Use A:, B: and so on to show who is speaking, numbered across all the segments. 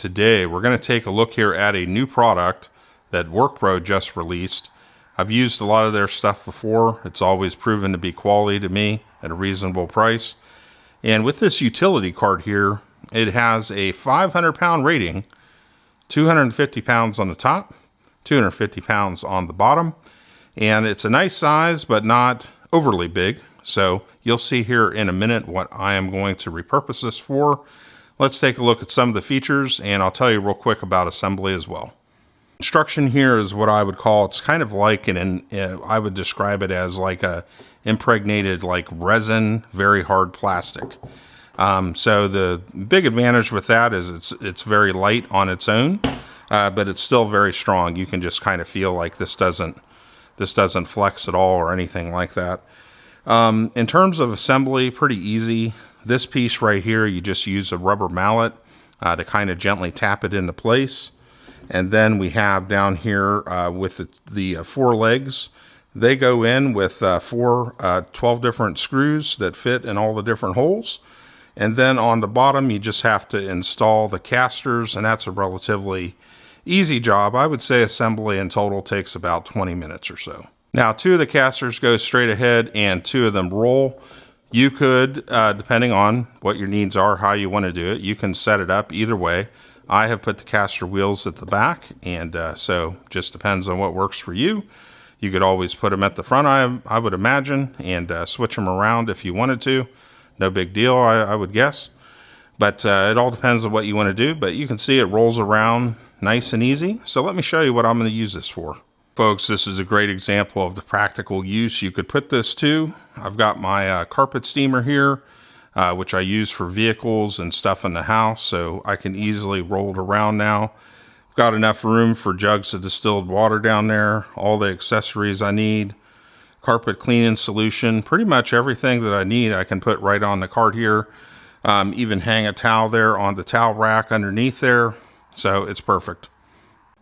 A: Today we're going to take a look here at a new product that WORKPRO just released. I've used a lot of their stuff before. It's always proven to be quality to me at a reasonable price. And with this utility cart here, it has a 500-pound rating, 250 pounds on the top, 250 pounds on the bottom. And it's a nice size, but not overly big. So you'll see here in a minute what I am going to repurpose this for. Let's take a look at some of the features, and I'll tell you real quick about assembly as well. Construction here is what I would call, it's kind of like I would describe it as like a impregnated like resin, very hard plastic. So the big advantage with that is it's very light on its own, but it's still very strong. You can just kind of feel like this doesn't flex at all or anything like that. In terms of assembly, pretty easy. This piece right here, you just use a rubber mallet to kind of gently tap it into place. And then we have down here with the four legs, they go in with 12 different screws that fit in all the different holes. And then on the bottom, you just have to install the casters, and that's a relatively easy job. I would say assembly in total takes about 20 minutes or so. Now, 2 of the casters go straight ahead and 2 of them roll. You could, depending on what your needs are, how you want to do it, you can set it up either way. I have put the caster wheels at the back, and so just depends on what works for you. You could always put them at the front, I would imagine, and switch them around if you wanted to. No big deal, I would guess. But it all depends on what you want to do. But you can see it rolls around nice and easy. So let me show you what I'm going to use this for. Folks, this is a great example of the practical use you could put this to. I've got my carpet steamer here, which I use for vehicles and stuff in the house, so I can easily roll it around now. I've got enough room for jugs of distilled water down there, all the accessories I need, carpet cleaning solution, pretty much everything that I need I can put right on the cart here. Even hang a towel there on the towel rack underneath there, so it's perfect.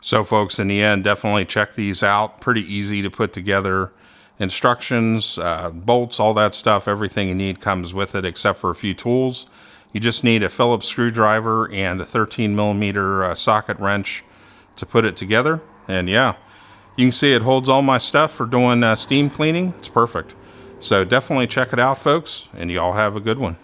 A: So folks, in the end, definitely check these out. Pretty easy to put together. Instructions, bolts, all that stuff, everything you need comes with it except for a few tools. You just need a Phillips screwdriver and a 13mm socket wrench to put it together. And yeah, you can see it holds all my stuff for doing steam cleaning. It's perfect. So definitely check it out, folks, and y'all have a good one.